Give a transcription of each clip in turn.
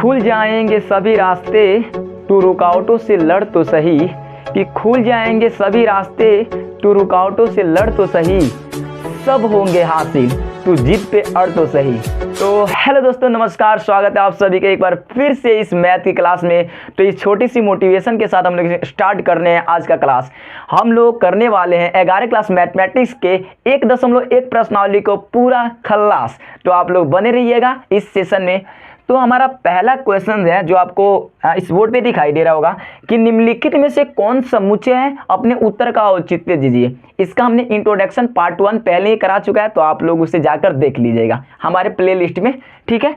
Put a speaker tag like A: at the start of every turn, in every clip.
A: खुल जाएंगे सभी रास्ते, तू रुकावटों से लड़ तो सही। कि खुल जाएंगे सभी रास्ते, तू रुकावटों से लड़ तो सही। सब होंगे हासिल, तू जीत पे अड़ तो सही। तो हेलो दोस्तों, नमस्कार, स्वागत है आप सभी के एक बार फिर से इस मैथ की क्लास में। तो इस छोटी सी मोटिवेशन के साथ हम लोग स्टार्ट करने हैं आज का क्लास। हम लोग करने वाले हैं 11 क्लास मैथमेटिक्स के 1.1 प्रश्नावली को पूरा खल्लास। तो आप लोग बने रहिएगा इस सेशन में। तो हमारा पहला क्वेश्चन है जो आपको इस बोर्ड पे दिखाई दे रहा होगा कि निम्नलिखित में से कौन समुच्चय है, अपने उत्तर का औचित्य दीजिए। इसका हमने इंट्रोडक्शन पार्ट 1 पहले ही करा चुका है, तो आप लोग उसे जाकर देख लीजिएगा हमारे प्ले लिस्ट में, ठीक है।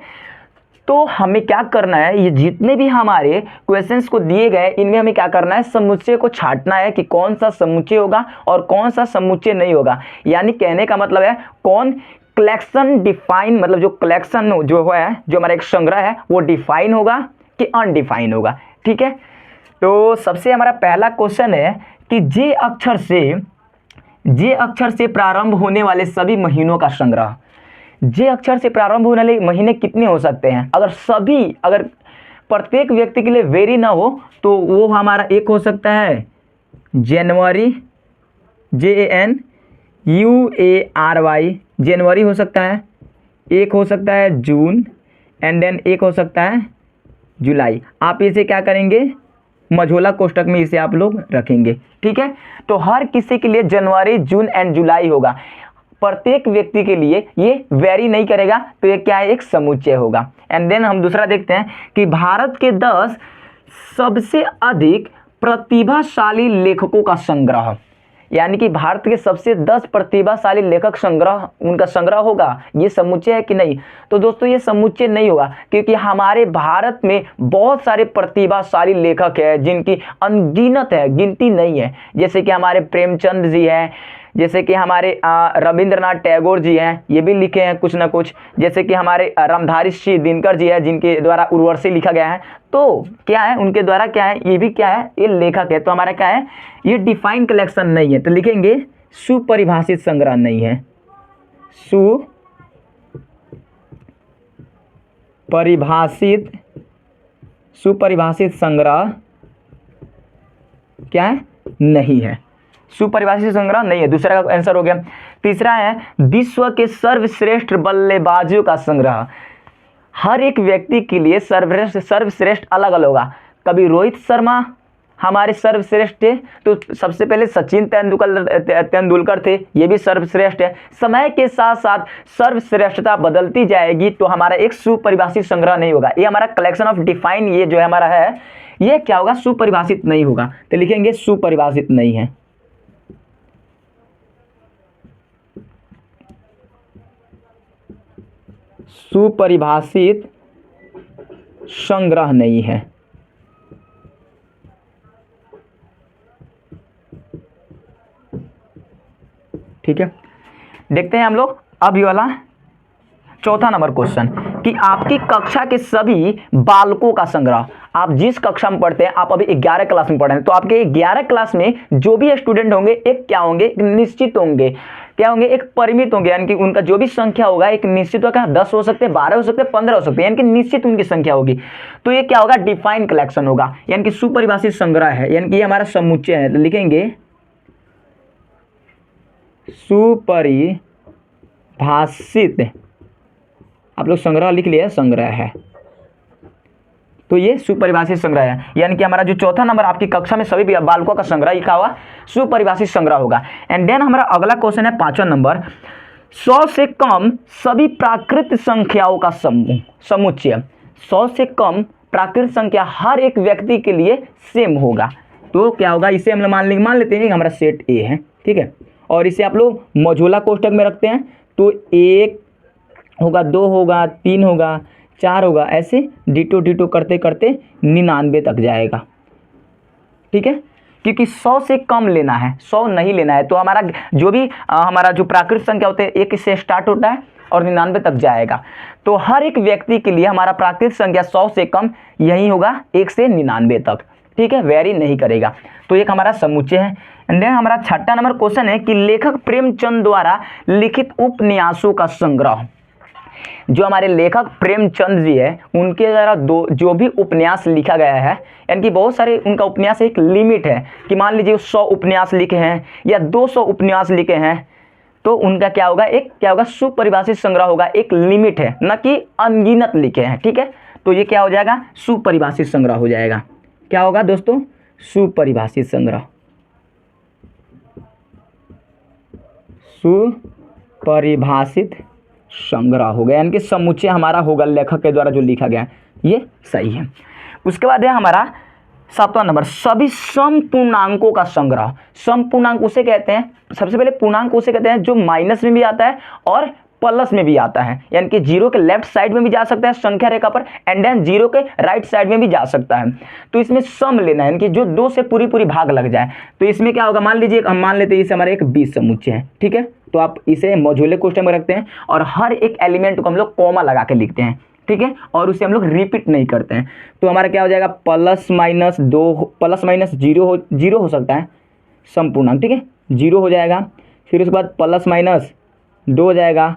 A: तो हमें क्या करना है, ये जितने भी हमारे क्वेश्चंस को दिए गए इनमें हमें क्या करना है, समुच्चय को छांटना है कि कौन सा समुच्चय होगा और कौन सा समुच्चय नहीं होगा। यानी कहने का मतलब है कौन कलेक्शन डिफाइन, मतलब जो कलेक्शन जो है, जो हमारा एक संग्रह है, वो डिफाइन होगा कि अनडिफाइन होगा, ठीक है। तो सबसे हमारा पहला क्वेश्चन है कि जे अक्षर से प्रारंभ होने वाले सभी महीनों का संग्रह। जे अक्षर से प्रारंभ होने वाले महीने कितने हो सकते हैं? अगर प्रत्येक व्यक्ति के लिए वेरी ना हो तो वो हमारा एक हो सकता है जनवरी, JANUARY, जनवरी हो सकता है। एक हो सकता है जून, एंड देन एक हो सकता है जुलाई। आप इसे क्या करेंगे, मझोला कोष्टक में इसे आप लोग रखेंगे, ठीक है। तो हर किसी के लिए जनवरी, जून एंड जुलाई होगा। प्रत्येक व्यक्ति के लिए ये वेरी नहीं करेगा, तो ये क्या है, एक समुच्चय होगा। एंड देन हम दूसरा देखते हैं कि भारत के 10 सबसे अधिक प्रतिभाशाली लेखकों का संग्रह। यानी कि भारत के सबसे 10 प्रतिभाशाली लेखक संग्रह, उनका संग्रह होगा। ये समुच्चय है कि नहीं? तो दोस्तों ये समुच्चय नहीं होगा, क्योंकि हमारे भारत में बहुत सारे प्रतिभाशाली लेखक हैं जिनकी अनगिनत है, गिनती नहीं है। जैसे कि हमारे प्रेमचंद जी हैं, जैसे कि हमारे रविंद्रनाथ टैगोर जी हैं, ये भी लिखे हैं कुछ ना कुछ। जैसे कि हमारे रामधारी सिंह दिनकर जी हैं, जिनके द्वारा उर्वशी लिखा गया है। तो क्या है, उनके द्वारा क्या है, ये भी क्या है, ये लेखक है। तो हमारा क्या है, ये डिफाइन कलेक्शन नहीं है, तो लिखेंगे सुपरिभाषित संग्रह नहीं है। सुपरिभाषित संग्रह क्या है, नहीं है। सुपरिभाषित संग्रह नहीं है, दूसरा का आंसर हो गया। तीसरा है विश्व के सर्वश्रेष्ठ बल्लेबाजों का संग्रह। हर एक व्यक्ति के लिए सर्वश्रेष्ठ अलग अलग होगा। कभी रोहित शर्मा हमारे सर्वश्रेष्ठ थे, तो सबसे पहले सचिन तेंदुलकर थे, ये भी सर्वश्रेष्ठ है। समय के साथ साथ सर्वश्रेष्ठता बदलती जाएगी, तो हमारा एक सुपरिभाषित संग्रह नहीं होगा। ये हमारा कलेक्शन ऑफ डिफाइन, ये जो है हमारा है, ये क्या होगा, सुपरिभाषित नहीं होगा। तो लिखेंगे सुपरिभाषित नहीं है। सुपरिभाषित संग्रह नहीं है, ठीक है। देखते हैं हम लोग अब ये वाला चौथा नंबर क्वेश्चन कि आपकी कक्षा के सभी बालकों का संग्रह। आप जिस कक्षा में पढ़ते हैं, आप अभी 11 क्लास में पढ़ रहे हैं, तो आपके 11 क्लास में जो भी स्टूडेंट होंगे, एक क्या होंगे, एक निश्चित होंगे, क्या होंगे, एक परिमित होंगे। यानी कि उनका जो भी संख्या होगा एक निश्चित होगा। 10 हो सकते हैं, 12 हो सकते हैं, 15 हो सकते हैं, यानी कि निश्चित उनकी संख्या होगी। तो ये क्या होगा, डिफाइन कलेक्शन होगा, यानी कि सुपरिभाषित संग्रह है, यानी कि ये हमारा समुच्चय है। तो लिखेंगे सुपरिभाषित, आप लोग संग्रह लिख लिया, संग्रह है, तो ये सुपरिभाषित संग्रह है। यानी कि हमारा जो चौथा नंबर आपकी कक्षा में सभी बालकों का संग्रह लिखा हुआ सुपरिभाषित संग्रह होगा। एंड देन हमारा अगला क्वेश्चन है 5वां नंबर, 100 से कम सभी प्राकृत संख्याओं का समुच्चय। 100 से कम प्राकृत संख्या हर एक व्यक्ति के लिए सेम होगा। तो क्या होगा, इसे हम मान लेते हैं हमारा सेट ए है, ठीक है। और इसे आप लोग मझोला कोष्टक में रखते हैं, तो 1 होगा, 2 होगा, 3 होगा, 4 होगा, ऐसे डिटो करते करते 99 तक जाएगा, ठीक है। क्योंकि 100 से कम लेना है, 100 नहीं लेना है। तो हमारा जो भी हमारा जो प्राकृत संख्या होते हैं, 1 से स्टार्ट होता है और 99 तक जाएगा। तो हर एक व्यक्ति के लिए हमारा प्राकृत संख्या 100 से कम यही होगा, 1 से 99 तक, ठीक है, वेरी नहीं करेगा। तो एक हमारा समुच्चय है। एंड देन हमारा 6वां नंबर क्वेश्चन है कि लेखक प्रेमचंद द्वारा लिखित उपन्यासों का संग्रह। जो हमारे लेखक प्रेमचंद जी है उनके द्वारा जो भी उपन्यास लिखा गया है, यानी कि बहुत सारे उनका उपन्यास एक लिमिट है कि मान लीजिए 100 उपन्यास लिखे हैं या 200 उपन्यास लिखे हैं, तो उनका क्या होगा, एक क्या होगा, सुपरिभाषित संग्रह होगा। एक लिमिट है, न कि अनगिनत लिखे हैं, ठीक है। तो ये क्या हो जाएगा, सुपरिभाषित संग्रह हो जाएगा। क्या होगा दोस्तों, सुपरिभाषित संग्रह। सुपरिभाषित संग्रह हो गया, यानी कि समुच्चय हमारा होगा लेखक के द्वारा जो लिखा गया है, ये सही है। उसके बाद है हमारा 7वां नंबर, सभी समपूर्णांकों का संग्रह। समपूर्णांक उसे कहते हैं, सबसे पहले पूर्णांक उसे कहते हैं जो माइनस में भी आता है और प्लस में भी आता है, यानी कि जीरो के लेफ्ट साइड में भी जा सकता है संख्या रेखा पर, एंड देन जीरो के राइट साइड में भी जा सकता है। तो इसमें सम लेना है, यानी कि जो 2 से पूरी भाग लग जाए। तो इसमें क्या होगा, मान लीजिए हम मान लेते हैं इसे हमारा एक 20 समुच्चय है, ठीक है। तो आप इसे मौजूले क्वेश्चन में रखते हैं और हर एक एलिमेंट को हम लोग कॉमा लगा के लिखते हैं, ठीक है, और उसे हम लोग रिपीट नहीं करते हैं। तो हमारा क्या हो जाएगा, प्लस माइनस 0 हो सकता है संपूर्णांक, ठीक है, 0 हो जाएगा। फिर उसके बाद प्लस माइनस 2 हो जाएगा,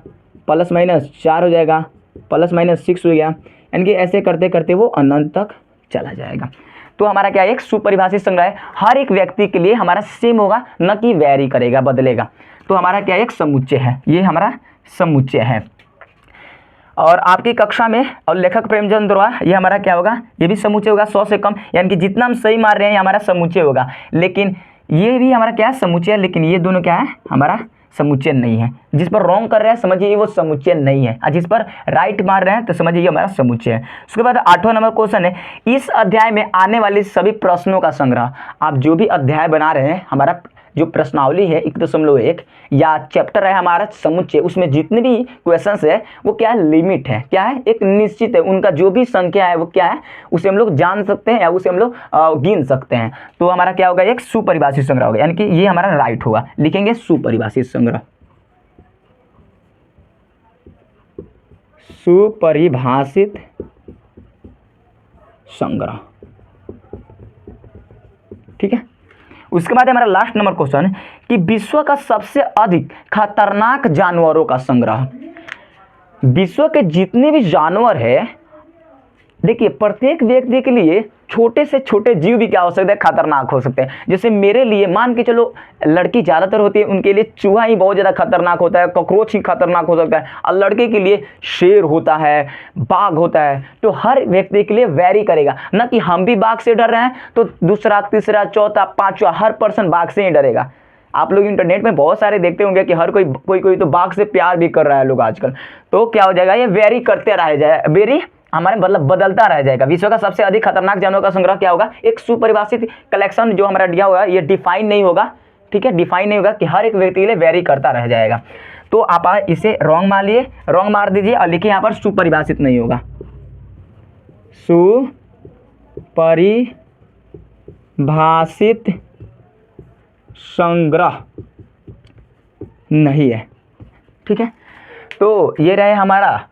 A: प्लस माइनस 4 हो जाएगा, प्लस माइनस 6 हो गया, यानी कि ऐसे करते करते वो अनंत तक चला जाएगा। तो हमारा क्या, एक सुपरिभाषित संग्रह है, हर एक व्यक्ति के लिए हमारा सेम होगा, न कि वेरी करेगा, बदलेगा। तो हमारा क्या, एक समुच्चय है, ये हमारा समुच्चय है। और आपकी कक्षा में और लेखक प्रेमचंद द्वारा ये हमारा क्या होगा, ये भी समुच्चय होगा 100 से कम, यानी कि जितना हम सही मार रहे हैं ये हमारा समुच्चय होगा। लेकिन ये भी हमारा क्या है, समुच्चय है, लेकिन ये दोनों क्या है, हमारा समुच्चय नहीं है। जिस पर रॉन्ग कर रहे हैं समझिए वो समुच्चय नहीं है, और जिस पर राइट मार रहे हैं तो समझिए ये हमारा समुच्चय है। उसके बाद 8वां नंबर क्वेश्चन है, इस अध्याय में आने वाले सभी प्रश्नों का संग्रह। आप जो भी अध्याय बना रहे हैं, हमारा जो प्रश्नावली है 1.1 या चैप्टर है हमारा समुच्चय, उसमें जितने भी क्वेश्चंस है वो क्या है, लिमिट है, क्या है, एक निश्चित है, उनका जो भी संख्या है वो क्या है, उसे हम लोग जान सकते हैं या उसे हम लोग गिन सकते हैं। तो हमारा क्या होगा, एक सुपरिभाषित संग्रह होगा, यानी कि ये हमारा राइट होगा, लिखेंगे सुपरिभाषित संग्रह। सुपरिभाषित संग्रह, ठीक है। उसके बाद हमारा लास्ट नंबर क्वेश्चन कि विश्व का सबसे अधिक खतरनाक जानवरों का संग्रह। विश्व के जितने भी जानवर है, देखिए प्रत्येक व्यक्ति के लिए छोटे से छोटे जीव भी क्या हो सकते हैं, खतरनाक हो सकते हैं। जैसे मेरे लिए मान के चलो, लड़की ज़्यादातर होती है उनके लिए चूहा ही बहुत ज़्यादा खतरनाक होता है, कॉकरोच ही खतरनाक हो सकता है, और लड़के के लिए शेर होता है, बाघ होता है। तो हर व्यक्ति के लिए वेरी करेगा, ना कि हम भी बाघ से डर रहे हैं तो दूसरा, तीसरा, चौथा, पाँचवा हर पर्सन बाघ से ही डरेगा। आप लोग इंटरनेट में बहुत सारे देखते होंगे कि हर कोई तो बाघ से प्यार भी कर रहा है लोग आजकल। तो क्या हो जाएगा, ये वेरी करते रह जाए, वेरी हमारे मतलब बदलता रह जाएगा। विश्व का सबसे अधिक खतरनाक जानवरों का संग्रह क्या होगा, एक सुपरिभाषित कलेक्शन जो हमारा दिया होगा, ये डिफाइन नहीं होगा, ठीक है, डिफाइन नहीं होगा कि हर एक व्यक्ति के लिए वेरी करता रह जाएगा। तो आप इसे रॉन्ग मार लिए, रॉन्ग मार दीजिए और लिखिए यहाँ पर सुपरिभाषित नहीं होगा, सुपरिभाषित संग्रह नहीं है, ठीक है। तो ये रहे हमारा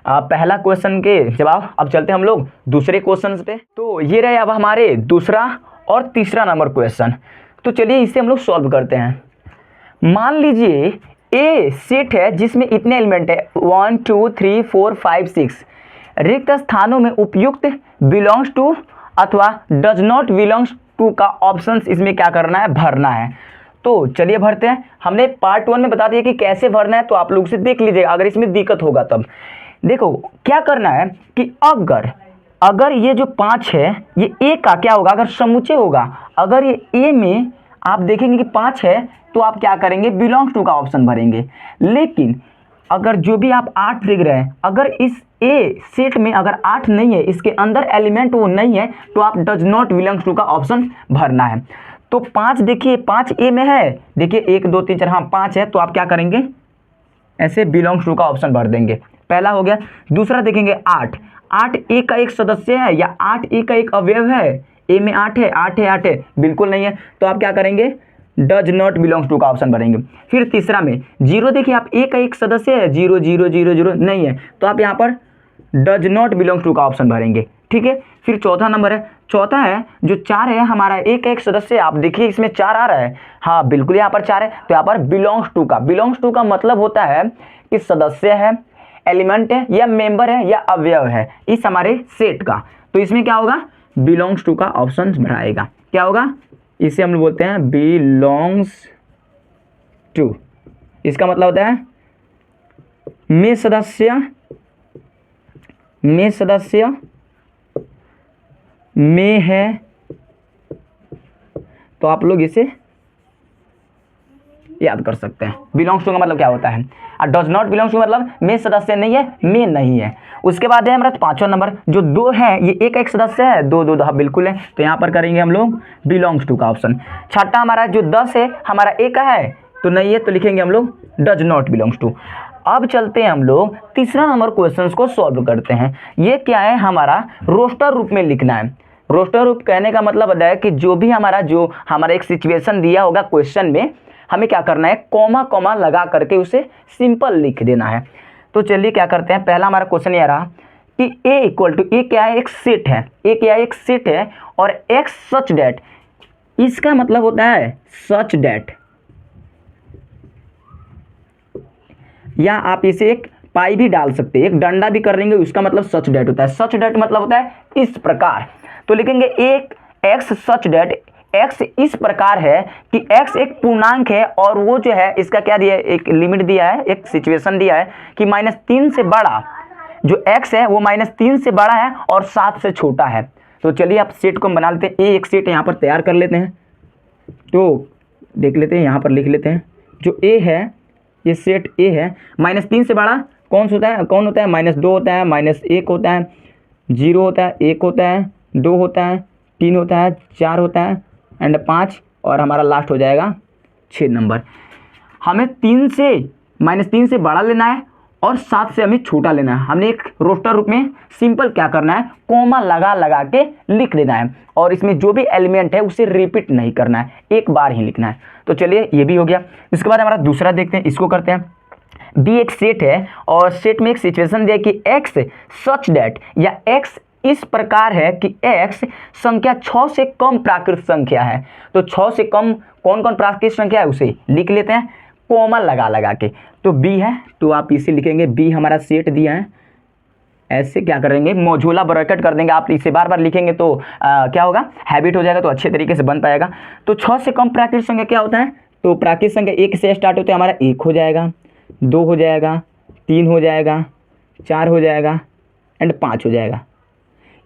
A: पहला क्वेश्चन के जवाब। अब चलते हैं हम लोग दूसरे क्वेश्चन पे। तो ये रहे अब हमारे दूसरा और तीसरा नंबर क्वेश्चन। तो चलिए इसे हम लोग सॉल्व करते हैं। मान लीजिए ए सेट है जिसमें इतने एलिमेंट है 1 2 3 4 5 6। रिक्त स्थानों में उपयुक्त बिलोंग्स टू अथवा डज नॉट बिलोंग्स टू का ऑप्शन इसमें क्या करना है, भरना है। तो चलिए भरते हैं। हमने पार्ट 1 में बता दिया कि कैसे भरना है, तो आप लोग से देख लीजिएगा अगर इसमें दिक्कत होगा तब। देखो क्या करना है कि अगर ये जो 5 है ये ए का क्या होगा, अगर समुच्चय होगा, अगर ये ए में आप देखेंगे कि 5 है तो आप क्या करेंगे, बिलोंग्स टू का ऑप्शन भरेंगे। लेकिन अगर जो भी आप 8 देख रहे हैं, अगर इस ए सेट में अगर 8 नहीं है, इसके अंदर एलिमेंट वो नहीं है, तो आप डज नॉट बिलोंग्स टू का ऑप्शन भरना है। तो 5 देखिए, 5 ए में है, देखिए 1 2 3 4, हाँ 5 है, तो आप क्या करेंगे, ऐसे बिलोंग्स टू का ऑप्शन भर देंगे। पहला हो गया। दूसरा देखेंगे 8 ए का एक सदस्य है या 8 ए का एक अवयव है, ए में 8 है, बिल्कुल नहीं है, तो आप क्या करेंगे, डज नॉट बिलोंग्स टू का ऑप्शन भरेंगे। फिर तीसरा में 0 देखिए, आप ए का एक सदस्य है, 0 0 0 0 नहीं है, तो आप यहाँ पर डज नॉट बिलोंग्स टू का ऑप्शन भरेंगे, ठीक है। फिर चौथा नंबर है, चौथा है जो 4 है हमारा, ए का एक सदस्य, आप देखिए इसमें 4 आ रहा है, हाँ बिल्कुल यहाँ पर 4 है, तो यहाँ पर बिलोंग्स टू का मतलब होता है कि सदस्य है, एलिमेंट है या मेंबर है या अवयव है इस हमारे सेट का, तो इसमें क्या होगा, बिलोंग्स टू का ऑप्शन बनाएगा। क्या होगा, इसे हम बोलते हैं बिलोंग्स टू। इसका मतलब होता है में सदस्य में है, तो आप लोग इसे याद कर सकते हैं। बिलोंग्स टू का मतलब क्या होता है, और डज नॉट बिलोंग्स टू मतलब में सदस्य नहीं है, में नहीं है। उसके बाद है हमारा 5वां नंबर, जो 2 है ये एक सदस्य है, 2 हाँ बिल्कुल है, तो यहाँ पर करेंगे हम लोग बिलोंग्स टू का ऑप्शन। 6वां हमारा जो 10 है हमारा एक है तो नहीं है, तो लिखेंगे हम लोग डज नॉट बिलोंग्स टू। अब चलते हैं हम लोग तीसरा नंबर क्वेश्चंस को सॉल्व करते हैं। ये क्या है, हमारा रोस्टर रूप में लिखना है। रोस्टर रूप कहने का मतलब होता है कि जो हमारा एक सिचुएशन दिया होगा क्वेश्चन में, हमें क्या करना है, कॉमा कॉमा लगा करके उसे सिंपल लिख देना है। तो चलिए क्या करते हैं, पहला हमारा क्वेश्चन ये रहा कि ए इक्वल टू, ए क्या है, एक सेट है, ए क्या है, एक सेट है, और एक्स सच डैट, इसका मतलब होता है सच डैट, या आप इसे एक पाई भी डाल सकते हैं, एक डंडा भी कर देंगे, उसका मतलब सच डैट होता है। सच डैट मतलब होता है इस प्रकार, तो लिखेंगे एक एक्स सच डैट, एक्स इस प्रकार है कि एक्स एक पूर्णांक है, और वो जो है इसका क्या दिया है, एक लिमिट दिया है, एक सिचुएशन दिया है कि -3 से बड़ा जो एक्स है वो -3 से बड़ा है और 7 से छोटा है। तो चलिए आप सेट को हम बना लेते हैं, ए एक सेट यहाँ पर तैयार कर लेते हैं। तो देख लेते हैं, यहाँ पर लिख लेते हैं, जो ए है ये सेट ए है, -3 से बड़ा कौन होता है, -2 होता है, -1 होता है, 0 होता है, 1 होता है, 2 होता है, 3 होता है, 4 होता है एंड 5, और हमारा लास्ट हो जाएगा 6 नंबर। हमें -3 से बड़ा लेना है और 7 से हमें छोटा लेना है। हमने एक रोस्टर रूप में सिंपल क्या करना है, कॉमा लगा के लिख देना है, और इसमें जो भी एलिमेंट है उसे रिपीट नहीं करना है, एक बार ही लिखना है। तो चलिए ये भी हो गया। इसके बाद हमारा दूसरा देखते हैं, इसको करते हैं। बी एक सेट है और सेट में एक सिचुएशन दिया कि एक्स सच डैट, या एक्स इस प्रकार है कि x संख्या 6 से कम प्राकृत संख्या है। तो 6 से कम कौन कौन प्राकृत संख्या है उसे लिख लेते हैं कॉमा लगा के। तो b है तो आप इसे लिखेंगे, b हमारा सेट दिया है, ऐसे क्या करेंगे, मौजूला ब्रैकेट कर देंगे। आप इसे बार बार लिखेंगे तो क्या होगा, हैबिट हो जाएगा, तो अच्छे तरीके से बन पाएगा। तो 6 से कम प्राकृत संख्या क्या होता है, तो प्राकृत संख्या 1 से स्टार्ट होते हैं, हमारा 1 हो जाएगा, 2 हो जाएगा, 3 हो जाएगा, 4 हो जाएगा एंड 5 हो जाएगा।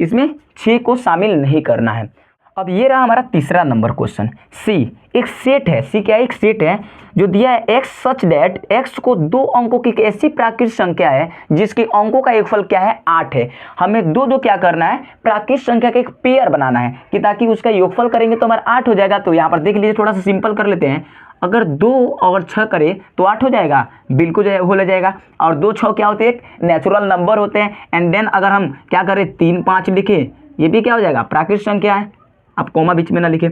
A: इसमें 6 को शामिल नहीं करना है। अब ये रहा हमारा तीसरा नंबर क्वेश्चन। सी एक सेट है, सी क्या है, एक सेट है जो दिया है एक्स सच डैट, एक्स को 2 अंकों की एक ऐसी प्राकृत संख्या है जिसके अंकों का योगफल क्या है 8 है। हमें दो क्या करना है, प्राकृत संख्या का एक पेयर बनाना है कि ताकि उसका योगफल करेंगे तो हमारा 8 हो जाएगा। तो यहाँ पर देख लीजिए, थोड़ा सा सिंपल कर लेते हैं। अगर 2 और 6 करे तो 8 हो जाएगा, बिल्कुल हो जाएगा। और 2 6 क्या होते हैं, एक नेचुरल नंबर होते हैं। एंड देन अगर हम क्या करें 3 5 लिखे, ये भी क्या हो जाएगा, प्राकृत संख्या है। आप कोमा बीच में ना लिखे।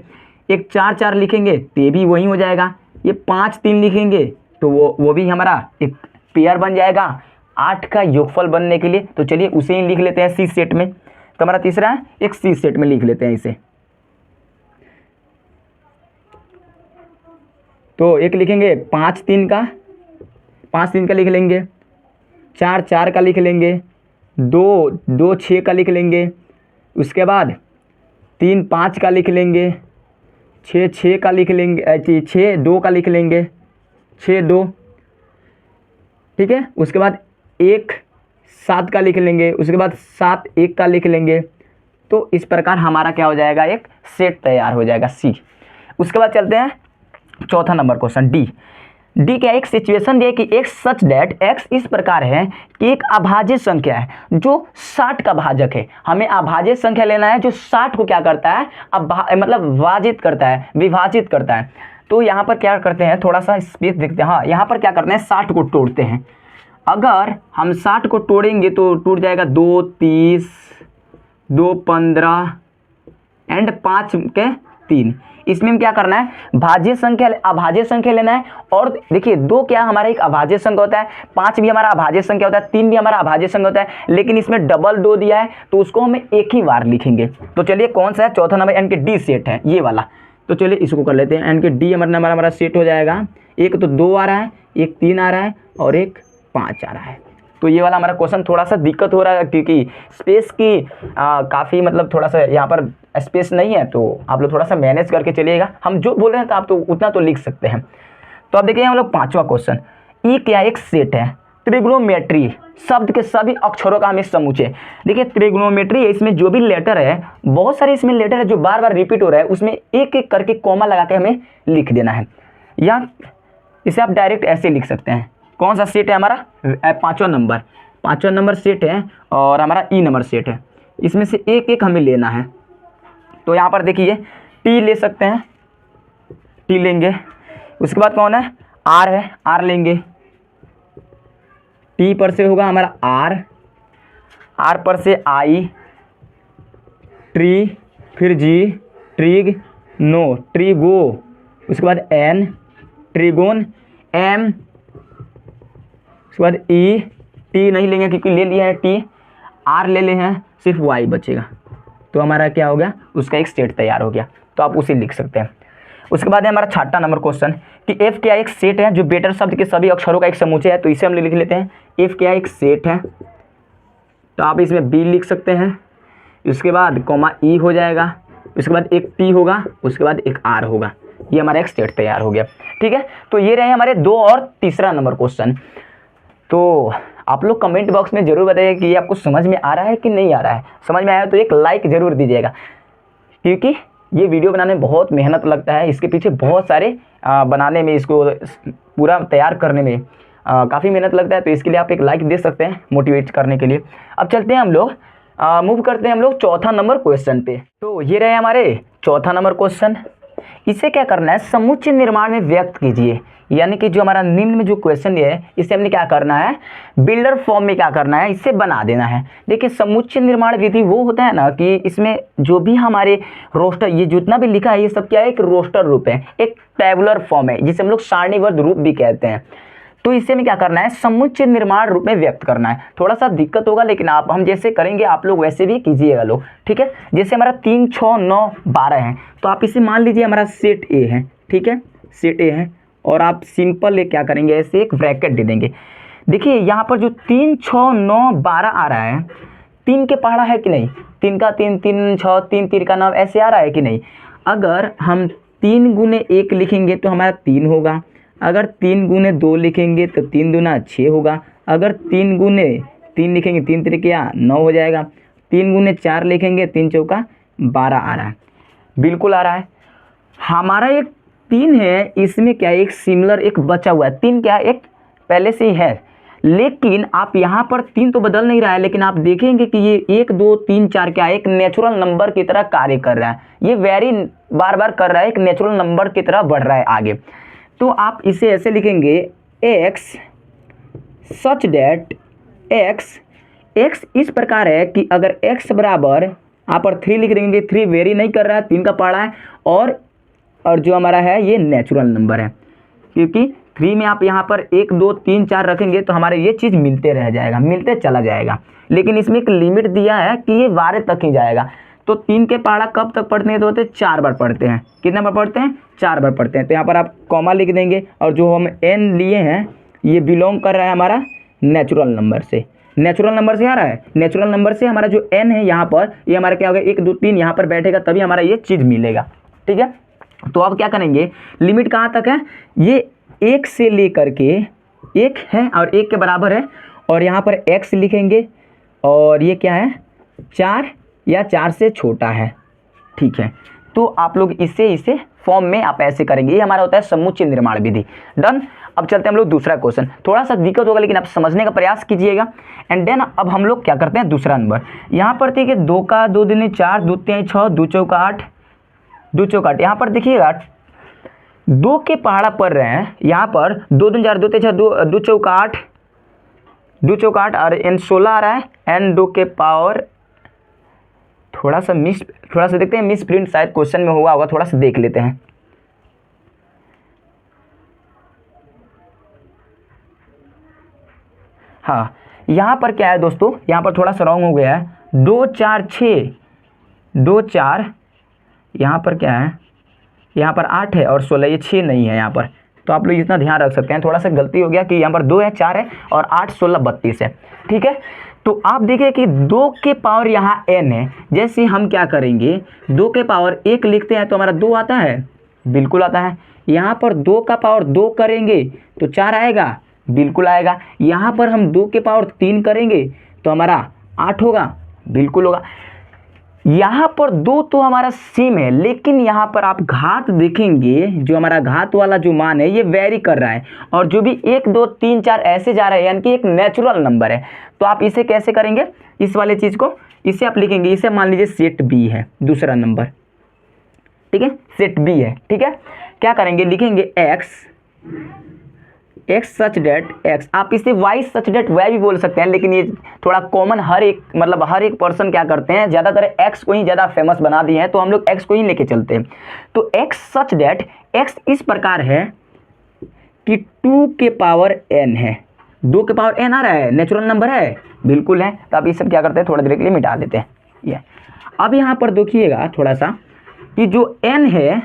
A: एक 4 4 लिखेंगे तो ये भी वही हो जाएगा। ये 5 3 लिखेंगे तो वो भी हमारा एक पेयर बन जाएगा 8 का योगफल बनने के लिए। तो चलिए उसे ही लिख लेते हैं सी सेट में। तो हमारा तीसरा है एक सी सेट में लिख लेते हैं इसे। तो एक लिखेंगे 5 3 का लिख लेंगे, 4 4 का लिख लेंगे, 2 6 का लिख लेंगे, उसके बाद 3 5 का लिख लेंगे, 6 6 का लिख लेंगे, 6 2 का लिख लेंगे, 6 2, ठीक है। उसके बाद 1 7 का लिख लेंगे, उसके बाद 7 1 का लिख लेंगे। तो इस प्रकार हमारा क्या हो जाएगा, एक सेट तैयार हो जाएगा सी। उसके बाद चलते हैं चौथा नंबर क्वेश्चन डी क्या एक सिचुएशन दिया कि एक सच डैट एक्स इस प्रकार है कि एक अभाज्य संख्या है जो 60 का भाजक है। हमें अभाज्य संख्या लेना है जो 60 को क्या करता है, मतलब विभाजित करता है। तो यहाँ पर क्या करते हैं, थोड़ा सा स्पेस देखते हैं। हाँ, यहाँ पर क्या करते हैं, 60 को तोड़ते हैं। अगर हम 60 को तोड़ेंगे तो टूट जाएगा 2 30, 2 15 एंड 5 के 3। इसमें हम क्या करना है, भाज्य संख्या अभाज्य संख्या लेना है। और देखिए 2 क्या हमारा एक अभाज्य संख्या होता है, 5 भी हमारा अभाज्य संख्या होता है, 3 भी हमारा अभाज्य संख्या होता है। लेकिन इसमें डबल 2 दिया है तो उसको हम एक ही बार लिखेंगे। तो चलिए कौन सा है, चौथा नंबर यानी कि डी सेट है ये वाला। तो चलिए इसको कर लेते हैं। यानी कि डी नंबर हमारा सेट हो जाएगा। एक तो 2 आ रहा है, एक 3 आ रहा है और एक 5 आ रहा है। तो ये वाला हमारा क्वेश्चन थोड़ा सा दिक्कत हो रहा है क्योंकि स्पेस की काफ़ी मतलब थोड़ा सा यहाँ पर स्पेस नहीं है, तो आप लोग थोड़ा सा मैनेज करके चलिएगा। हम जो बोल रहे हैं तो आप तो उतना तो लिख सकते हैं। तो अब देखिए हम लोग 5वां क्वेश्चन, ई क्या एक सेट है? ट्रिग्नोमेट्री शब्द के सभी अक्षरों का हमें समूचे। देखिए ट्रिग्नोमेट्री है, इसमें जो भी लेटर है, बहुत सारे इसमें लेटर है जो बार बार रिपीट हो रहा है, उसमें एक एक करके कॉमा लगा के हमें लिख देना है, या इसे आप डायरेक्ट ऐसे लिख सकते हैं। कौन सा सेट है हमारा? 5वां नंबर सेट है और हमारा ई नंबर सेट है। इसमें से एक एक हमें लेना है। तो यहाँ पर देखिए टी ले सकते हैं, टी लेंगे। उसके बाद कौन है? आर है, आर लेंगे। टी पर से होगा हमारा आर, आर पर से आई, ट्री, फिर जी, ट्रिग, नो, ट्रिगो। उसके बाद एन, ट्रिगोन, एम। उसके बाद ई, टी नहीं लेंगे क्योंकि ले लिया है टी, आर ले ले हैं, सिर्फ वाई बचेगा। तो हमारा क्या हो गया? उसका एक सेट तैयार हो गया। तो आप उसे लिख सकते हैं। उसके बाद है हमारा 6वां नंबर क्वेश्चन कि एफ क्या एक सेट है जो बेटर शब्द के सभी अक्षरों का एक समूचे है। तो इसे हम लिख लेते हैं, एफ क्या एक सेट है। तो आप इसमें बी लिख सकते हैं। उसके बाद कॉमा ई हो जाएगा, उसके बाद एक टी होगा, उसके बाद एक आर होगा। ये हमारा एक सेट तैयार हो गया। ठीक है, तो ये रहे हमारे 2 और तीसरा नंबर क्वेश्चन। तो आप लोग कमेंट बॉक्स में जरूर बताइए कि ये आपको समझ में आ रहा है कि नहीं आ रहा है। समझ में आया तो एक लाइक ज़रूर दीजिएगा, क्योंकि ये वीडियो बनाने में बहुत मेहनत लगता है। इसके पीछे बहुत सारे बनाने में, इसको पूरा तैयार करने में काफ़ी मेहनत लगता है। तो इसके लिए आप एक लाइक दे सकते हैं मोटिवेट करने के लिए। अब चलते हैं हम लोग, मूव करते हैं हम लोग 4था नंबर क्वेश्चन पे। तो ये रहे हमारे 4था नंबर क्वेश्चन। इसे क्या करना है? समुच्चय निर्माण में व्यक्त कीजिए। यानी कि जो हमारा निम्न में जो क्वेश्चन है, इसे हमने क्या करना है? बिल्डर फॉर्म में क्या करना है? इसे बना देना है। देखिए समुच्चय निर्माण विधि वो होता है ना कि इसमें जो भी हमारे रोस्टर, ये जितना भी लिखा है ये सब क्या है? एक रोस्टर रूप है, एक टेबुलर फॉर्म है, जिसे हम लोग सारणीबद्ध रूप भी कहते हैं। तो इसे में क्या करना है? समुच्चय निर्माण रूप में व्यक्त करना है। थोड़ा सा दिक्कत होगा, लेकिन हम जैसे करेंगे आप लोग वैसे भी कीजिएगा लोग। ठीक है, जैसे हमारा 3, 6, 9, 12 है, तो आप इसे मान लीजिए हमारा सेट ए है। ठीक है, सेट ए है, और आप सिंपल क्या करेंगे? ऐसे एक ब्रैकेट दे देंगे। देखिए यहाँ पर जो 3, 6, 9, 12 आ रहा है, 3 के पहाड़ा है कि नहीं? 3 का 3, 3, 6, 3, 3 का 9, ऐसे आ रहा है कि नहीं? अगर हम 3 गुने 1 लिखेंगे तो हमारा 3 होगा। अगर 3 गुने 2 लिखेंगे तो 3 दूना 6 होगा। अगर 3 गुने 3 लिखेंगे, 3 त्रिके 9 हो जाएगा। 3 गुने 4 लिखेंगे, 3 चौका 12 आ रहा है, बिल्कुल आ रहा है। हमारा एक 3 है, इसमें क्या एक सिमिलर एक बचा हुआ है। 3 क्या एक पहले से ही है, लेकिन आप यहाँ पर 3 तो बदल नहीं रहा है, लेकिन आप देखेंगे कि ये 1, 2, 3, 4 क्या एक नेचुरल नंबर की तरह कार्य कर रहा है। ये वेरी बार बार कर रहा है, एक नेचुरल नंबर की तरह बढ़ रहा है आगे। तो आप इसे ऐसे लिखेंगे, x सच डेट x इस प्रकार है कि अगर x बराबर यहाँ पर 3 लिख देंगे, 3 वेरी नहीं कर रहा है, 3 का पहाड़ा है, और जो हमारा है ये नेचुरल नंबर है, क्योंकि 3 में आप यहाँ पर 1, 2, 3, 4 रखेंगे तो हमारे ये चीज़ मिलते रह जाएगा, मिलते चला जाएगा। लेकिन इसमें एक लिमिट दिया है कि ये 12 तक ही जाएगा। तो 3 के पहाड़ा कब तक पढ़ते हैं? तो होते 4 बार पढ़ते हैं। कितने बार पढ़ते हैं? 4 बार पढ़ते हैं। तो यहाँ पर आप कॉमा लिख देंगे, और जो हम n लिए हैं ये बिलोंग कर रहा है हमारा नेचुरल नंबर से। नेचुरल नंबर से आ रहा है, नेचुरल नंबर से हमारा जो n है यहाँ पर, ये हमारा क्या होगा? 1, 2, 3 यहाँ पर बैठेगा, तभी हमारा ये चीज़ मिलेगा। ठीक है, तो अब क्या करेंगे? लिमिट कहाँ तक है? ये 1 से लेकर के 1 है और 1 के बराबर है, और यहाँ पर x लिखेंगे, और ये क्या है? 4 या 4 से छोटा है। ठीक है, तो आप लोग इसे फॉर्म में आप ऐसे करेंगे। ये हमारा होता है समुच्चय निर्माण विधि। डन। अब चलते हैं हम लोग दूसरा क्वेश्चन। थोड़ा सा दिक्कत होगा, लेकिन आप समझने का प्रयास कीजिएगा। एंड देन अब हम लोग क्या करते हैं? दूसरा नंबर यहाँ पर देखिए, 2 का 2 दूनी 4, 2 तिहाई 6, 2 चौका 8, 2 चौका 8। यहाँ पर देखिएगा 2 के पहाड़ा पड़ रहे हैं। यहाँ पर 2 दूनी 4, 2 तिहाई 6, 2 चौका 8, 2 चौका 8 और n 16 आ रहा है। n 2 के पावर थोड़ा सा देखते हैं, मिस प्रिंट शायद क्वेश्चन में हुआ होगा, थोड़ा सा देख लेते हैं। हाँ, यहाँ पर क्या है दोस्तों? यहाँ पर थोड़ा सा रॉन्ग हो गया है। 2, 4, 6, 2, 4, यहाँ पर क्या है? यहाँ पर 8 है और 16, ये 6 नहीं है यहाँ पर। तो आप लोग इतना ध्यान रख सकते हैं। थोड़ा सा गलती हो गया कि यहाँ पर 2 है, 4 है और 8 16 32 है। ठीक है, तो आप देखिए कि 2 के पावर यहाँ n है। जैसे हम क्या करेंगे, 2 के पावर 1 लिखते हैं तो हमारा 2 आता है, बिल्कुल आता है। यहाँ पर 2 का पावर 2 करेंगे तो 4 आएगा, बिल्कुल आएगा। यहाँ पर हम 2 के पावर 3 करेंगे तो हमारा 8 होगा, बिल्कुल होगा। यहाँ पर 2 तो हमारा सेम है, लेकिन यहाँ पर आप घात देखेंगे, जो हमारा घात वाला जो मान है ये वेरी कर रहा है, और जो भी 1 2 3 4 ऐसे जा रहा है, यानी कि एक नेचुरल नंबर है। तो आप इसे कैसे करेंगे, इस वाले चीज़ को इसे आप लिखेंगे, इसे मान लीजिए सेट बी है, दूसरा नंबर, ठीक है, सेट बी है। ठीक है, क्या करेंगे, लिखेंगे एक्स सच डेट एक्स, आप इसे वाई सच डेट वाई भी बोल सकते हैं, लेकिन ये थोड़ा कॉमन हर एक पर्सन क्या करते हैं, ज़्यादातर एक्स को ही ज़्यादा फेमस बना दिए हैं, तो हम लोग एक्स को ही लेके चलते हैं। तो एक्स सच डेट एक्स इस प्रकार है कि 2 के पावर n है, 2 के पावर n आ रहा है, नेचुरल नंबर है, बिल्कुल है। तो आप ये सब क्या करते हैं, थोड़ा देर के लिए मिटा देते हैं ये। अब यहाँ पर देखिएगा थोड़ा सा कि जो n है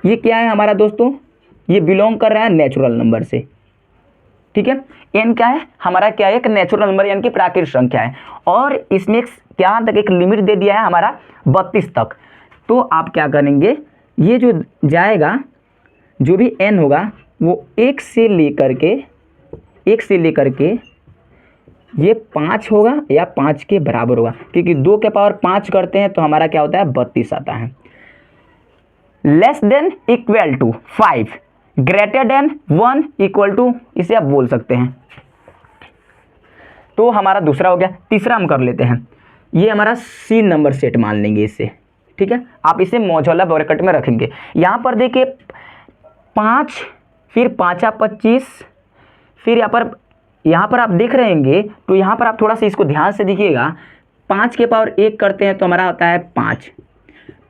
A: ये क्या है हमारा दोस्तों, ये बिलोंग कर रहा है नेचुरल नंबर से। ठीक है, n क्या है हमारा, क्या है, एक नेचुरल नंबर यानी कि प्राकृतिक संख्या है, और इसमें क्या तक एक लिमिट दे दिया है हमारा 32 तक। तो आप क्या करेंगे, ये जो जाएगा, जो भी n होगा वो 1 से लेकर के ये 5 होगा या 5 के बराबर होगा, क्योंकि 2 के पावर 5 करते हैं तो हमारा क्या होता है, 32 आता है। Less than equal to 5, greater than 1 equal to, इसे आप बोल सकते हैं। तो हमारा दूसरा हो गया। तीसरा हम कर लेते हैं, ये हमारा सी नंबर सेट मान लेंगे इसे। ठीक है, आप इसे मौजूदा ब्रैकेट में रखेंगे। यहाँ पर देखिए 5, फिर 5 25, फिर यहाँ पर आप देख रहे होंगे, तो यहाँ पर आप थोड़ा सा इसको ध्यान से देखिएगा। 5 के पावर 1 करते हैं तो हमारा आता है 5,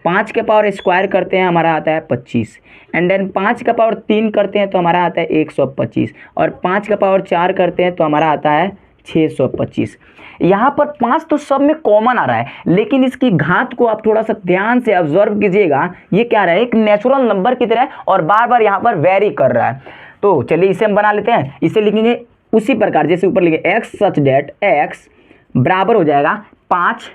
A: 5 के पावर स्क्वायर करते हैं हमारा आता है 25, एंड देन 5 का पावर 3 करते हैं तो हमारा आता है 125, और 5 का पावर 4 करते हैं तो हमारा आता है 625। यहाँ पर 5 तो सब में कॉमन आ रहा है, लेकिन इसकी घात को आप थोड़ा सा ध्यान से ऑब्जर्व कीजिएगा। ये क्या रहा है, एक नेचुरल नंबर की तरह, और बार बार यहाँ पर वेरी कर रहा है। तो चलिए इसे हम बना लेते हैं। इसे लिखेंगे उसी प्रकार जैसे ऊपर लिखे, एक्स सच डेट एक्स बराबर हो जाएगा 5,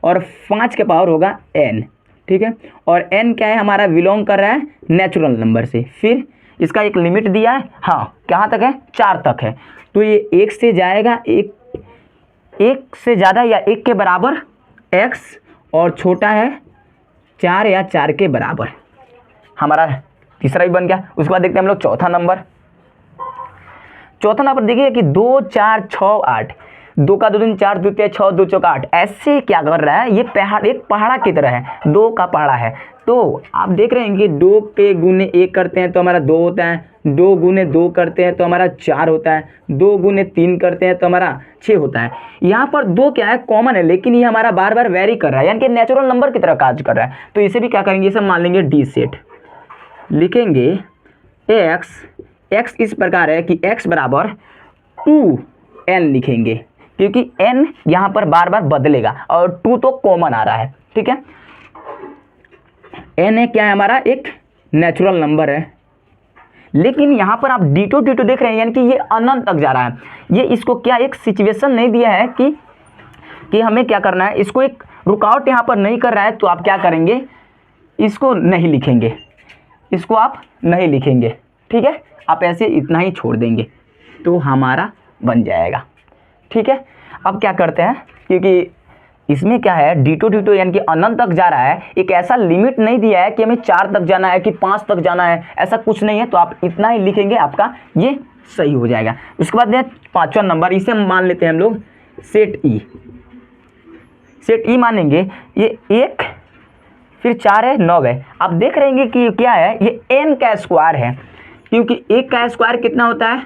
A: और 5 के पावर होगा n। ठीक है, और n क्या है हमारा, बिलोंग कर रहा है नेचुरल नंबर से। फिर इसका एक लिमिट दिया है, हाँ कहाँ तक है, 4 तक है। तो ये 1 से जाएगा, 1 से ज़्यादा या 1 के बराबर x, और छोटा है 4 या 4 के बराबर। हमारा तीसरा भी बन गया। उसके बाद देखते हैं हम लोग चौथा नंबर। चौथा नंबर देखिए कि 2 4 6 8, 2 का 2 दिन 4, 2 3 6, 2 चौका 8, ऐसे क्या कर रहा है, ये एक पहाड़ा की तरह है, 2 का पहाड़ा है। तो आप देख रहे हैं कि 2 पे गुने 1 करते हैं तो हमारा 2 होता है, 2 गुने 2 करते हैं तो हमारा 4 होता है, 2 गुने 3 करते हैं तो हमारा 6 होता है। यहाँ पर 2 क्या है, कॉमन है, लेकिन ये हमारा बार बार वेरी कर रहा है, यानी कि नेचुरल नंबर की तरह काज कर रहा है। तो इसे भी क्या करेंगे, इसे मान लेंगे डी सेट। लिखेंगे एक्स इस प्रकार है कि x बराबर 2n लिखेंगे, क्योंकि n यहाँ पर बार बार बदलेगा और 2 तो कॉमन आ रहा है। ठीक है, n है क्या है हमारा, एक नेचुरल नंबर है, लेकिन यहाँ पर आप d2 देख रहे हैं, यानी कि ये अनंत तक जा रहा है। ये इसको क्या एक सिचुएशन नहीं दिया है कि हमें क्या करना है, इसको एक रुकावट यहाँ पर नहीं कर रहा है। तो आप क्या करेंगे, इसको नहीं लिखेंगे, इसको आप नहीं लिखेंगे। ठीक है, आप ऐसे इतना ही छोड़ देंगे तो हमारा बन जाएगा। ठीक है, अब क्या करते हैं, क्योंकि इसमें क्या है, d2 यानी कि अनंत तक जा रहा है, एक ऐसा लिमिट नहीं दिया है कि हमें 4 तक जाना है कि 5 तक जाना है, ऐसा कुछ नहीं है। तो आप इतना ही लिखेंगे, आपका ये सही हो जाएगा। उसके बाद में 5वां नंबर, इसे मान लेते हैं हम लोग सेट ई। सेट ई मानेंगे, ये 1 फिर 4 है 9 है। आप देख रहे हैं कि क्या है, ये n का स्क्वायर है, क्योंकि 1 का स्क्वायर कितना होता है,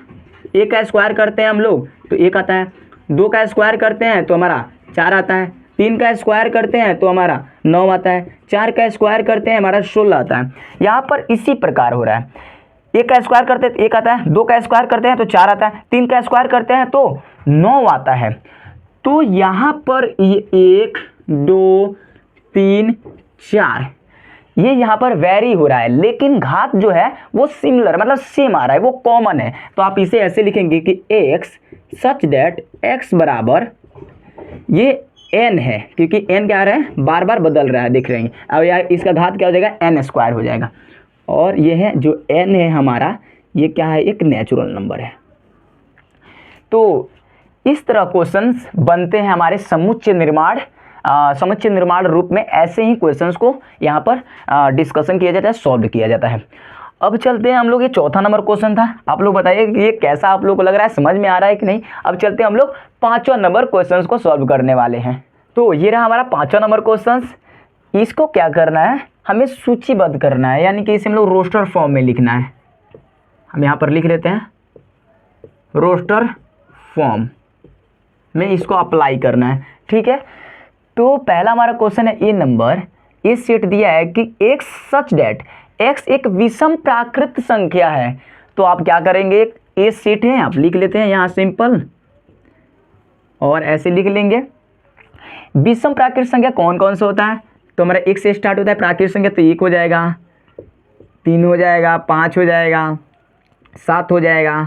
A: 1 का स्क्वायर करते हैं हम लोग तो 1 आता है, 2 का स्क्वायर करते हैं तो हमारा 4 आता है, 3 का स्क्वायर करते हैं तो हमारा 9 आता है, 4 का स्क्वायर करते हैं हमारा 16 आता है। यहाँ पर इसी प्रकार हो रहा है, 1 का स्क्वायर करते हैं तो 1 आता है, 2 का स्क्वायर करते हैं तो 4 आता है, 3 का स्क्वायर करते हैं तो 9 आता है। तो यहाँ पर ये 1 2 3 4 ये यहाँ पर वेरी हो रहा है, लेकिन घात जो है वो सिमिलर मतलब सेम आ रहा है, वो कॉमन है। तो आप इसे ऐसे लिखेंगे कि x सच दैट x बराबर ये n है, क्योंकि n क्या आ रहा है, बार बार बदल रहा है, देख रहे हैं। अब यार इसका घात क्या हो जाएगा, n स्क्वायर हो जाएगा। और ये है जो n है हमारा, ये क्या है, एक नेचुरल नंबर है। तो इस तरह क्वेश्चंस बनते हैं हमारे समुच्चय निर्माण रूप में। ऐसे ही क्वेश्चंस को यहाँ पर डिस्कशन किया जाता है, सॉल्व किया जाता है। अब चलते हैं हम लोग, ये चौथा नंबर क्वेश्चन था। आप लोग बताइए कि ये कैसा आप लोग को लग रहा है, समझ में आ रहा है कि नहीं। अब चलते हैं हम लोग पांचवा नंबर क्वेश्चंस को सॉल्व करने वाले हैं। तो ये रहा हमारा पांचवा नंबर क्वेश्चंस। इसको क्या करना है, हमें सूचीबद्ध करना है, यानी कि इसे हम लोग रोस्टर फॉर्म में लिखना है। हम यहाँ पर लिख लेते हैं रोस्टर फॉर्म में इसको अप्लाई करना है, ठीक है। तो पहला हमारा क्वेश्चन है, ए नंबर इस सेट दिया है कि x सच डेट x एक विषम प्राकृत संख्या है। तो आप क्या करेंगे, एक ए सेट है, आप लिख लेते हैं यहाँ सिंपल, और ऐसे लिख लेंगे। विषम प्राकृत संख्या कौन कौन सा होता है, तो हमारा एक से स्टार्ट होता है प्राकृत संख्या, तो 1 हो जाएगा, 3 हो जाएगा, 5 हो जाएगा, 7 हो जाएगा,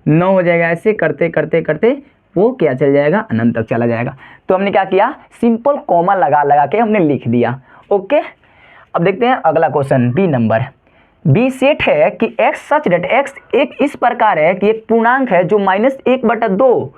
A: 9 हो जाएगा। ऐसे करते करते करते वो क्या चल जाएगा, अनंत तक चला जाएगा। तो हमने क्या किया, सिंपल कॉमा लगा लगा के हमने लिख दिया। ओके, अब देखते हैं अगला question, B number. B set है कि x सच डेट x एक इस प्रकार है कि एक पूर्णांक है जो -1/2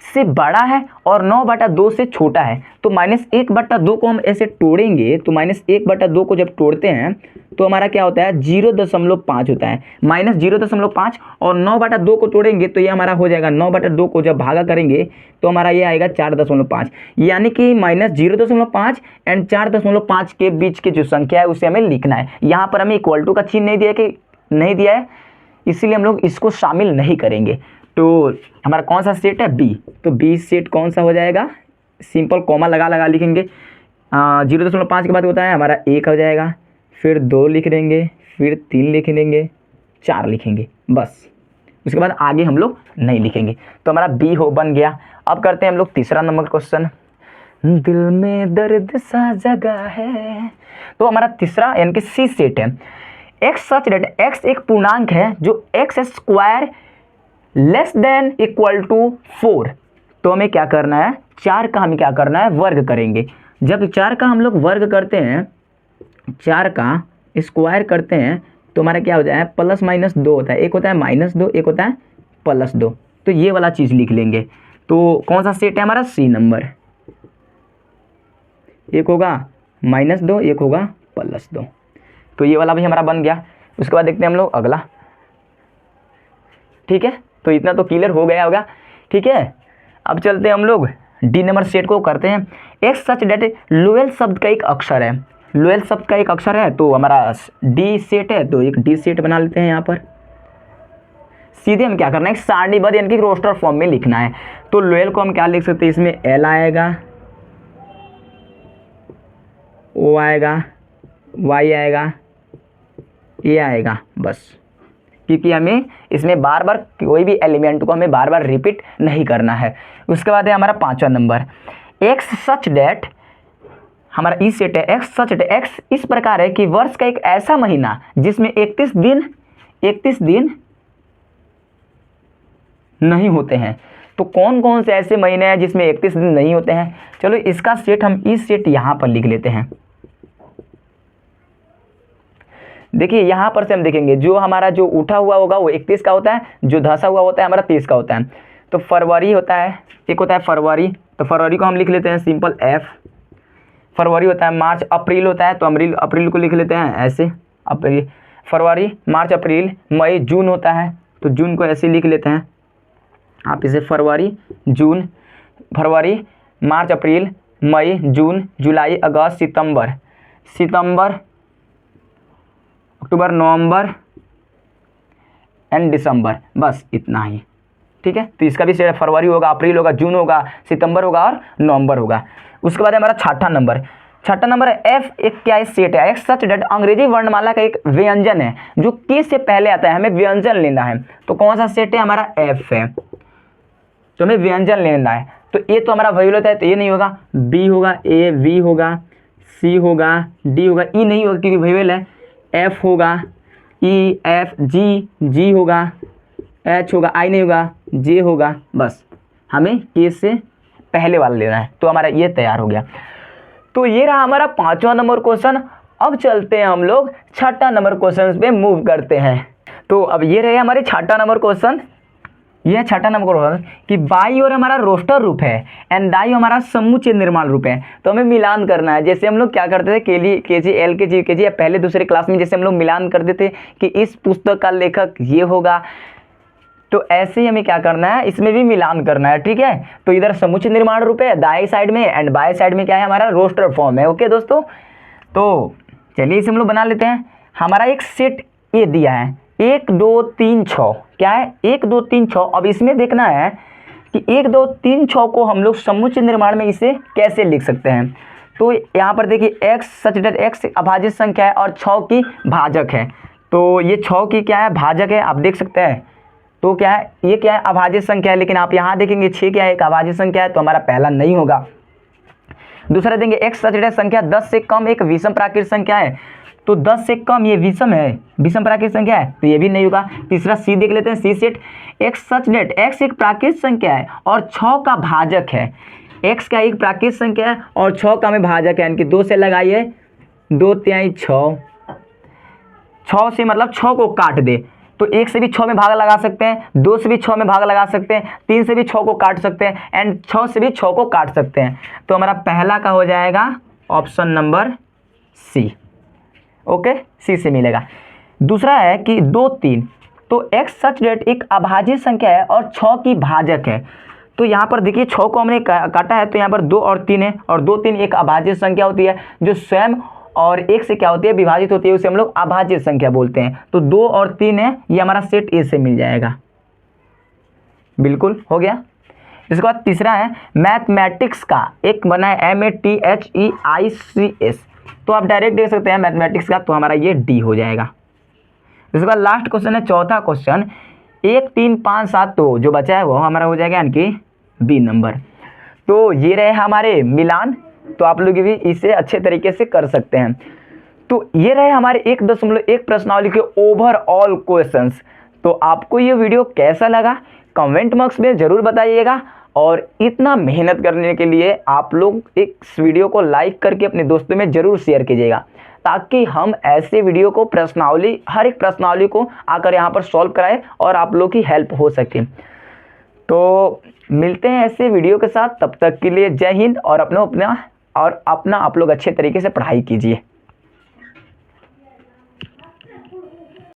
A: से बड़ा है और 9/2 से छोटा है। तो -1/2 को हम ऐसे तोड़ेंगे, तो -1/2 को जब तोड़ते हैं तो हमारा क्या होता है, 0.5 होता है। -0.5 और 9/2 को तोड़ेंगे तो ये हमारा हो जाएगा, 9/2 को जब भागा करेंगे तो हमारा ये आएगा 4.5। यानी कि -0.5 एंड 4.5 के बीच की जो संख्या है उसे हमें लिखना है। यहाँ पर हमें इक्वल टू का चिन्ह नहीं दिया है, इसीलिए हम लोग इसको शामिल नहीं करेंगे। तो हमारा कौन सा सेट है, बी। तो बी सेट कौन सा हो जाएगा, सिंपल कॉमा लगा लगा लिखेंगे। 0.5 के बाद होता है हमारा 1 हो जाएगा, फिर 2 लिख देंगे, फिर 3 लिख देंगे, 4 लिखेंगे, बस। उसके बाद आगे हम लोग नहीं लिखेंगे। तो हमारा बी हो बन गया। अब करते हैं हम लोग तीसरा नंबर क्वेश्चन, दिल में दर्द सा जगा है। तो हमारा तीसरा यानी कि सी सेट है, एक्स सच डेट एक्स एक पूर्णांक है जो x square less than equal to 4। तो हमें क्या करना है, 4 का हमें क्या करना है, वर्ग करेंगे। जब 4 का हम लोग वर्ग करते हैं, 4 का स्क्वायर करते हैं, तो हमारा क्या हो जाए, प्लस माइनस 2 होता है, एक होता है -2, एक होता है +2। तो ये वाला चीज़ लिख लेंगे। तो कौन सा सेट है हमारा, सी नंबर। एक होगा -2, एक होगा +2। तो ये वाला भी हमारा बन गया। उसके बाद देखते हैं हम लोग अगला, ठीक है। तो इतना तो क्लियर हो गया होगा, ठीक है। अब चलते हैं हम लोग डी नंबर सेट को करते हैं। एक सच डेट लोएल शब्द का एक अक्षर है, लोएल शब्द का एक अक्षर है, तो हमारा डी सेट है, तो एक डी सेट बना लेते हैं। यहाँ पर सीधे हम क्या करना है, सारणीबद्ध यानी कि रोस्टर फॉर्म में लिखना है। तो लोएल को हम क्या लिख सकते हैं, इसमें एल आएगा, ओ आएगा, वाई आएगा, ए आएगा, बस। क्योंकि हमें इसमें बार बार कोई भी एलिमेंट को हमें बार बार रिपीट नहीं करना है। उसके बाद है हमारा पांचवा नंबर, एक्स सच डेट, हमारा ई सेट है, एक्स सच डेट एक्स इस प्रकार है कि वर्ष का एक ऐसा महीना जिसमें 31 दिन नहीं होते हैं। तो कौन कौन से ऐसे महीने हैं जिसमें 31 दिन नहीं होते हैं, चलो इसका सेट हम ई सेट यहाँ पर लिख लेते हैं। देखिए यहाँ पर से हम देखेंगे, जो हमारा जो उठा हुआ होगा वो 31 का होता है, जो धंसा हुआ होता है हमारा 30 का होता है। तो फरवरी होता है, एक होता है फरवरी, तो फरवरी को हम लिख लेते हैं सिंपल एफ। फरवरी होता है, मार्च अप्रैल होता है, तो अप्रैल को लिख लेते हैं ऐसे, अप्रैल, फरवरी, मार्च, अप्रैल, मई, जून होता है, तो जून को ऐसे लिख लेते हैं आप इसे, फरवरी, जून, फरवरी, मार्च, अप्रैल, मई, जून, जुलाई, अगस्त, सितंबर, अक्टूबर, नवंबर एंड दिसंबर, बस इतना ही, ठीक है। तो इसका भी सेट फरवरी होगा, अप्रैल होगा, जून होगा, सितंबर होगा और नवंबर होगा। उसके बाद हमारा छठा नंबर है एफ, एक क्या है, सेट है, एक सच डेट अंग्रेजी वर्णमाला का एक व्यंजन है जो के से पहले आता है, हमें व्यंजन लेना है। तो कौन सा सेट है हमारा, एफ है, तो हमें व्यंजन लेना है। तो ए तो हमारा वही होता है, तो ए नहीं होगा, बी होगा, ए, वी होगा, सी होगा, डी होगा, ई नहीं होगा क्योंकि वेवल है, एफ होगा, ई एफ, जी होगा, एच होगा, आई नहीं होगा, जे होगा। बस हमें के से पहले वाला लेना है, तो हमारा ये तैयार हो गया। तो ये रहा हमारा 5वां नंबर क्वेश्चन। अब चलते हैं हम लोग 6ठा नंबर क्वेश्चन पे मूव करते हैं। तो अब ये रहे हमारे 6ठा नंबर क्वेश्चन। यह 6ठा नंबर क्वेश्चन कि बाई और हमारा रोस्टर रूप है एंड दाई हमारा समुच्चय निर्माण रूप है। तो हमें मिलान करना है। जैसे हम लोग क्या करते थे केजी एलकेजी यूकेजी या पहले दूसरे क्लास में जैसे हम लोग मिलान करते थे कि इस पुस्तक का लेखक ये होगा, तो ऐसे ही हमें क्या करना है, इसमें भी मिलान करना है। ठीक है, तो इधर समुच्चय निर्माण रूप है दाएं साइड में एंड बाएं साइड में क्या है, हमारा रोस्टर फॉर्म है। ओके दोस्तों, तो चलिए इसे हम लोग बना लेते हैं। हमारा एक सेट ये दिया है 1 2 3 6, क्या है 1 2 3 6। अब इसमें देखना है कि 1 2 3 6 को हम लोग समुच्चय निर्माण में इसे कैसे लिख सकते हैं। तो यहाँ पर देखिए x सच दैट x अभाज्य संख्या है और 6 की भाजक है। तो ये 6 की क्या है, भाजक है, आप देख सकते हैं। तो क्या है, ये क्या है, अभाज्य संख्या है। लेकिन आप यहाँ देखेंगे 6 क्या है, एक अभाज्य संख्या है, तो हमारा पहला नहीं होगा। दूसरा देंगे x सच संख्या 10 से कम एक विषम प्राकृत संख्या है, तो 10 से कम ये विषम है, विषम प्राकृत संख्या है, तो ये भी नहीं होगा। तीसरा सी देख लेते हैं, सी सेट x सच डेट x एक प्राकृत संख्या है और 6 का भाजक है। x का एक प्राकृत संख्या है और 6 का में भाजक है, यानी कि 2 से लगाइए 2 तिहाई 6, 6 से मतलब 6 को काट दे, तो 1 से भी 6 में भाग लगा सकते हैं, 2 से भी 6 में भाग लगा सकते हैं, 3 से भी 6 को काट सकते हैं एंड 6 से भी 6 को काट सकते हैं। तो हमारा पहला का हो जाएगा ऑप्शन नंबर सी। ओके, सी से मिलेगा। दूसरा है कि 2 3, तो x सच डेट एक अभाज्य संख्या है और 6 की भाजक है। तो यहाँ पर देखिए 6 को हमने काटा है, तो यहाँ पर 2 और 3 है, और 2 3 एक अभाज्य संख्या होती है जो स्वयं और 1 से क्या होती है, विभाजित होती है, उसे हम लोग अभाज्य संख्या बोलते हैं। तो 2 और 3 है, ये हमारा सेट ए से मिल जाएगा। बिल्कुल हो गया। इसके बाद तीसरा है मैथमेटिक्स का एक बना है MATHEICS, तो आप डायरेक्ट देख सकते हैं मैथमेटिक्स का, तो हमारा ये डी हो जाएगा। इसके बाद लास्ट क्वेश्चन है चौथा क्वेश्चन 1 3 5 7, तो जो बचा है वो हमारा हो जाएगा यानी कि बी नंबर। तो ये रहे हमारे मिलान, तो आप लोग भी इसे अच्छे तरीके से कर सकते हैं। तो ये रहे हमारे 1.1 प्रश्नावली के ओवरऑल क्वेश्चंस। तो आपको ये वीडियो कैसा लगा कमेंट बॉक्स में ज़रूर बताइएगा, और इतना मेहनत करने के लिए आप लोग इस वीडियो को लाइक करके अपने दोस्तों में ज़रूर शेयर कीजिएगा, ताकि हम ऐसे वीडियो को प्रश्नावली हर एक प्रश्नावली को आकर यहाँ पर सॉल्व कराएं और आप लोग की हेल्प हो सके। तो मिलते हैं ऐसे वीडियो के साथ, तब तक के लिए जय हिंद, और अपना आप लोग अच्छे तरीके से पढ़ाई कीजिए।